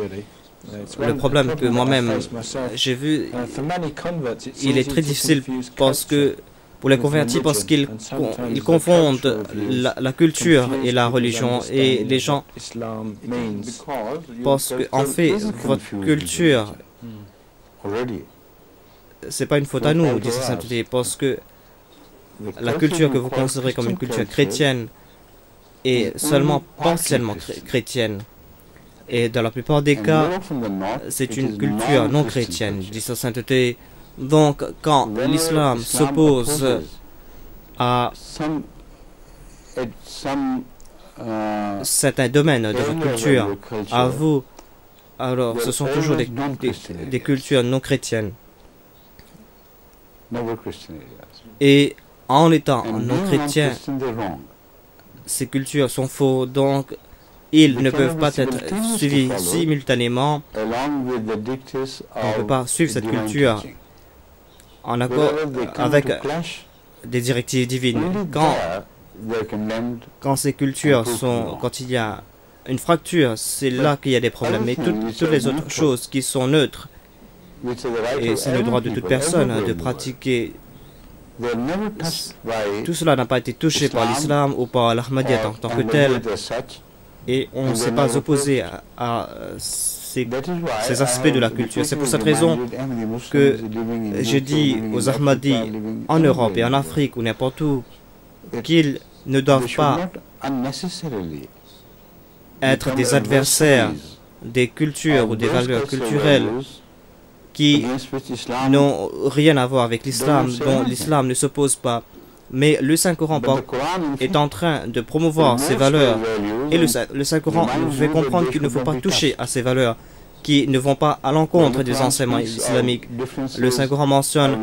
Le problème que moi-même j'ai vu, il est très difficile parce que pour les convertis, parce qu'ils confondent la culture et la religion, et les gens parce que en fait votre culture, c'est pas une faute à nous, dit sa sainteté, parce que la culture que vous considérez comme une culture chrétienne est seulement partiellement chrétienne. Et dans la plupart des cas, c'est une culture non chrétienne, dit sa sainteté. Donc, quand l'islam s'oppose à certains domaines de votre culture, à vous, alors ce sont toujours des cultures non chrétiennes. Et en étant non chrétiens, ces cultures sont fausses, donc ils ne peuvent pas être suivis simultanément. On ne peut pas suivre cette culture en accord avec des directives divines. Quand ces cultures sont, quand il y a une fracture, c'est là qu'il y a des problèmes. Mais toutes les autres choses qui sont neutres, et c'est le droit de toute personne de pratiquer, tout cela n'a pas été touché par l'islam ou par l'Ahmadiyya en tant que tel, et on ne s'est pas opposé à ces aspects de la culture. C'est pour cette raison que je dis aux Ahmadis en Europe et en Afrique ou n'importe où qu'ils ne doivent pas être des adversaires des cultures ou des valeurs culturelles qui n'ont rien à voir avec l'islam, dont l'islam ne s'oppose pas. Mais le Saint-Coran est en train de promouvoir ces valeurs. Et le Saint-Coran nous fait comprendre qu'il ne faut pas toucher à ces valeurs qui ne vont pas à l'encontre des enseignements islamiques. Le Saint-Coran mentionne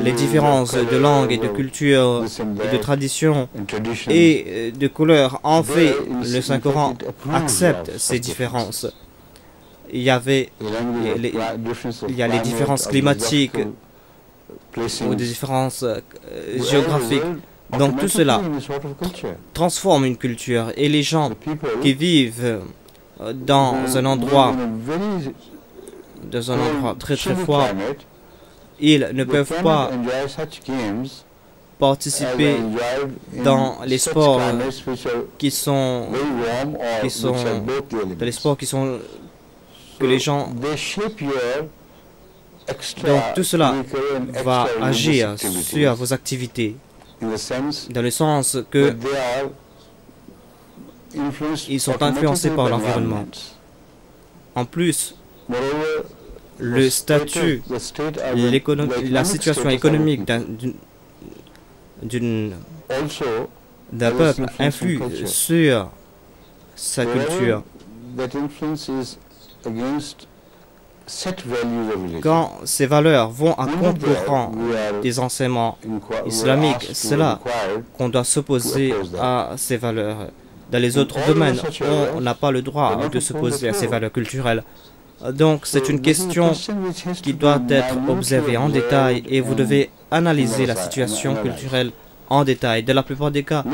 les différences de langue et de culture et de tradition et de couleur. En fait, le Saint-Coran accepte ces différences. Il y a les différences climatiques ou des différences géographiques. Donc tout cela transforme une culture et les gens qui vivent dans un endroit très très froid, ils ne peuvent pas participer dans les sports que les gens. Donc tout cela va agir sur vos activités, dans le sens que ils sont influencés par l'environnement. En plus, le statut, la situation économique d'un peuple influe sur sa culture. Quand ces valeurs vont à contre-courant des enseignements islamiques, c'est là qu'on doit s'opposer à ces valeurs. Dans les autres domaines, on n'a pas le droit de s'opposer à ces valeurs culturelles. Donc c'est une question qui doit être observée en détail et vous devez analyser la situation culturelle en détail. Dans la plupart des cas,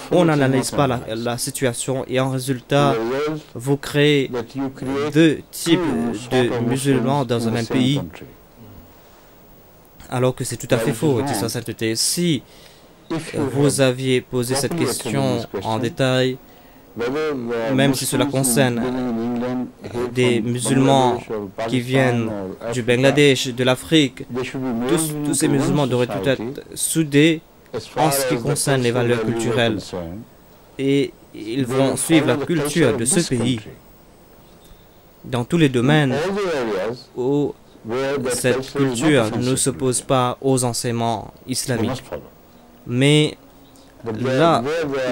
on n'analyse pas la situation et en résultat, vous créez deux types de musulmans dans un même pays, alors que c'est tout à fait faux, dit sa sainteté. Si vous aviez posé cette question en détail, même si cela concerne des musulmans qui viennent du Bangladesh, de l'Afrique, tous ces musulmans devraient tout être soudés en ce qui concerne les valeurs culturelles et ils vont suivre la culture de ce pays dans tous les domaines où cette culture ne s'oppose pas aux enseignements islamiques. Mais là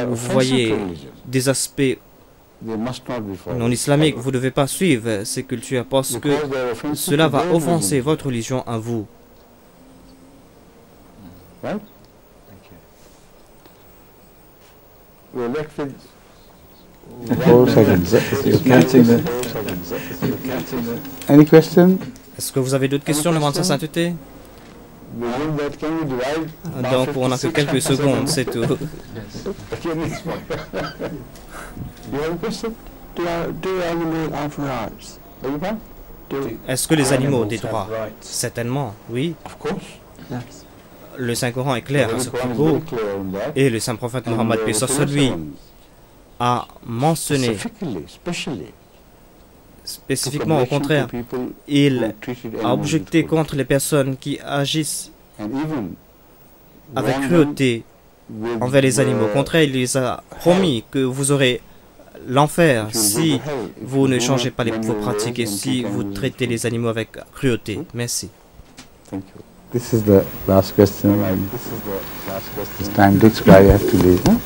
où vous voyez des aspects non islamiques, vous ne devez pas suivre ces cultures parce que cela va offenser votre religion à vous. 4 seconds. Any question? Est-ce que vous avez d'autres questions devant sa sainteté? Donc on n'a que quelques secondes, c'est tout. Est-ce que les animaux ont des droits? Certainement, oui. Le Saint-Coran est clair à ce propos et le Saint-Prophète Mohammed, paix sur lui, a mentionné spécifiquement, au contraire, il a objecté contre les personnes qui agissent avec cruauté envers les animaux. Au contraire, il les a promis que vous aurez l'enfer si vous ne changez pas vos pratiques et si vous traitez les animaux avec cruauté. Merci. This is the last question. This time to expire, I have to leave. Huh?